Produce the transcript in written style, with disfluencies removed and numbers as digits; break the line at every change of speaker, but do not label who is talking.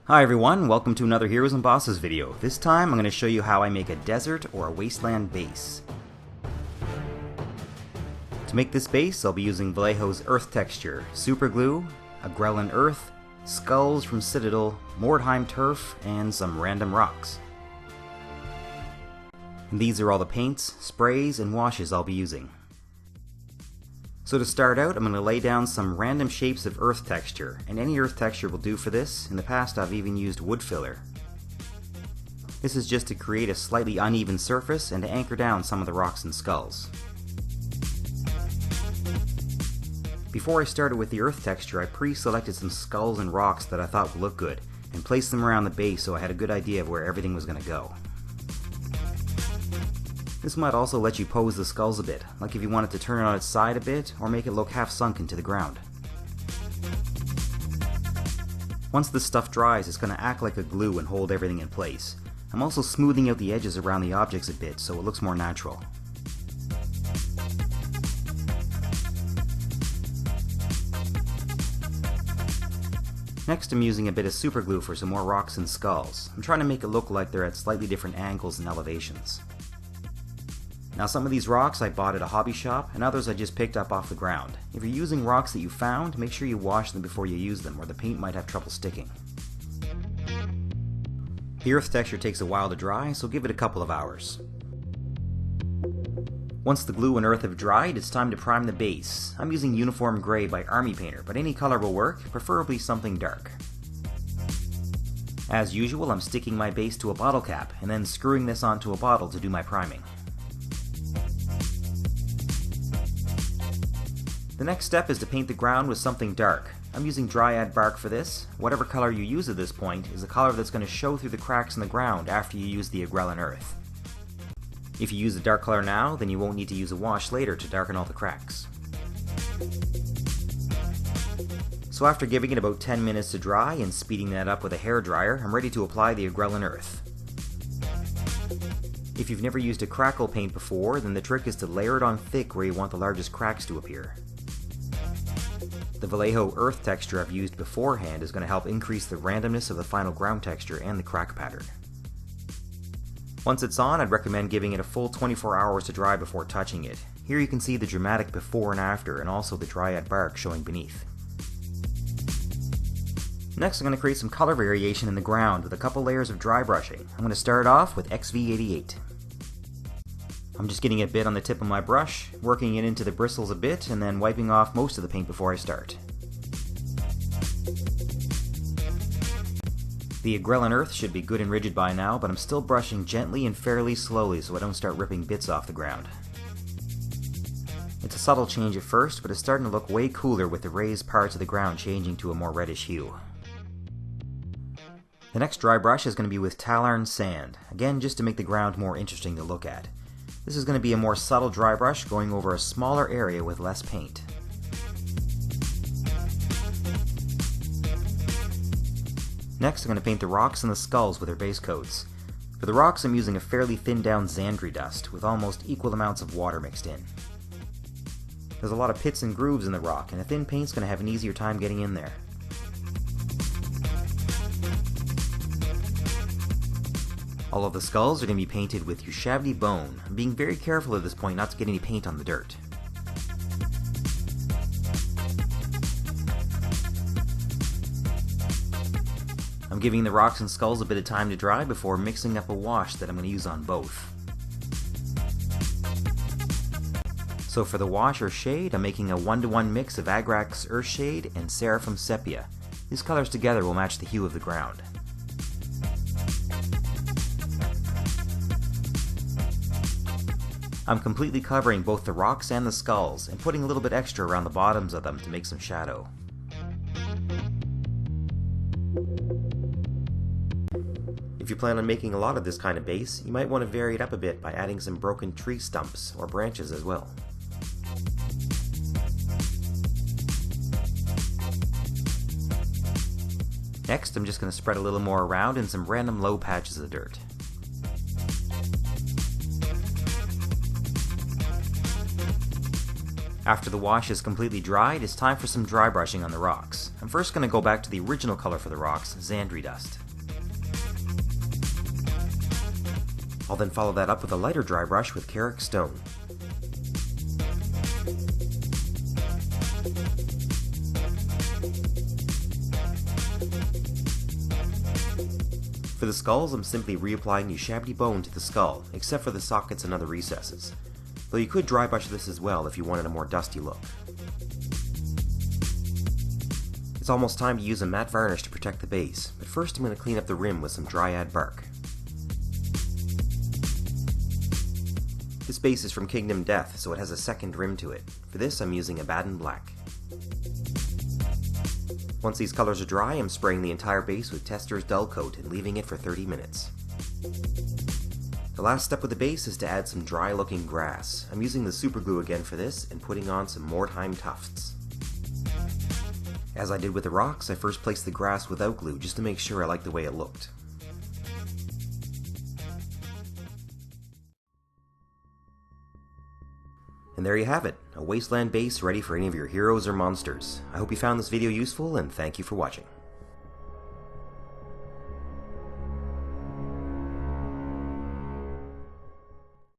Hi everyone, welcome to another Heroes and Bosses video. This time I'm going to show you how I make a desert or a wasteland base. To make this base I'll be using Vallejo's Earth texture, Superglue, Agrellan Earth, skulls from Citadel, Mordheim Turf, and some random rocks. And these are all the paints, sprays, and washes I'll be using. So to start out, I'm going to lay down some random shapes of earth texture, and any earth texture will do for this. In the past I've even used wood filler. This is just to create a slightly uneven surface and to anchor down some of the rocks and skulls. Before I started with the earth texture, I pre-selected some skulls and rocks that I thought would look good, and placed them around the base so I had a good idea of where everything was going to go. This might also let you pose the skulls a bit, like if you wanted to turn it on its side a bit, or make it look half sunk into the ground. Once this stuff dries, it's going to act like a glue and hold everything in place. I'm also smoothing out the edges around the objects a bit so it looks more natural. Next I'm using a bit of superglue for some more rocks and skulls. I'm trying to make it look like they're at slightly different angles and elevations. Now some of these rocks I bought at a hobby shop, and others I just picked up off the ground. If you're using rocks that you found, make sure you wash them before you use them, or the paint might have trouble sticking. The earth texture takes a while to dry, so give it a couple of hours. Once the glue and earth have dried, it's time to prime the base. I'm using Uniform Gray by Army Painter, but any color will work, preferably something dark. As usual, I'm sticking my base to a bottle cap, and then screwing this onto a bottle to do my priming. The next step is to paint the ground with something dark. I'm using Dryad Bark for this. Whatever color you use at this point is a color that's going to show through the cracks in the ground after you use the Agrellan Earth. If you use a dark color now, then you won't need to use a wash later to darken all the cracks. So after giving it about 10 minutes to dry and speeding that up with a hairdryer, I'm ready to apply the Agrellan Earth. If you've never used a crackle paint before, then the trick is to layer it on thick where you want the largest cracks to appear. The Vallejo earth texture I've used beforehand is going to help increase the randomness of the final ground texture and the crack pattern. Once it's on, I'd recommend giving it a full 24 hours to dry before touching it. Here you can see the dramatic before and after, and also the Dryad Bark showing beneath. Next I'm going to create some color variation in the ground with a couple layers of dry brushing. I'm going to start off with XV88. I'm just getting a bit on the tip of my brush, working it into the bristles a bit, and then wiping off most of the paint before I start. The Agrellan Earth should be good and rigid by now, but I'm still brushing gently and fairly slowly so I don't start ripping bits off the ground. It's a subtle change at first, but it's starting to look way cooler with the raised parts of the ground changing to a more reddish hue. The next dry brush is going to be with Tallarn Sand, again just to make the ground more interesting to look at. This is going to be a more subtle dry brush going over a smaller area with less paint. Next I'm going to paint the rocks and the skulls with their base coats. For the rocks I'm using a fairly thinned down Zandri Dust with almost equal amounts of water mixed in. There's a lot of pits and grooves in the rock, and a thin paint's going to have an easier time getting in there. All of the skulls are going to be painted with Ushabti Bone. I'm being very careful at this point not to get any paint on the dirt. I'm giving the rocks and skulls a bit of time to dry before mixing up a wash that I'm going to use on both. So for the wash or shade, I'm making a 1-to-1 mix of Agrax Earthshade and Seraphim Sepia. These colors together will match the hue of the ground. I'm completely covering both the rocks and the skulls, and putting a little bit extra around the bottoms of them to make some shadow. If you plan on making a lot of this kind of base, you might want to vary it up a bit by adding some broken tree stumps or branches as well. Next, I'm just going to spread a little more around in some random low patches of dirt. After the wash is completely dried, it's time for some dry brushing on the rocks. I'm first going to go back to the original color for the rocks, Zandri Dust. I'll then follow that up with a lighter dry brush with Karak Stone. For the skulls, I'm simply reapplying Ushabti Bone to the skull, except for the sockets and other recesses. Though you could dry brush this as well if you wanted a more dusty look. It's almost time to use a matte varnish to protect the base, but first I'm going to clean up the rim with some Dryad Bark. This base is from Kingdom Death, so it has a second rim to it. For this I'm using Abaddon Black. Once these colors are dry, I'm spraying the entire base with Tester's Dull Coat and leaving it for 30 minutes. The last step with the base is to add some dry looking grass. I'm using the Superglue again for this and putting on some Mordheim tufts. As I did with the rocks, I first placed the grass without glue just to make sure I liked the way it looked. And there you have it, a Wasteland base ready for any of your heroes or monsters. I hope you found this video useful, and thank you for watching.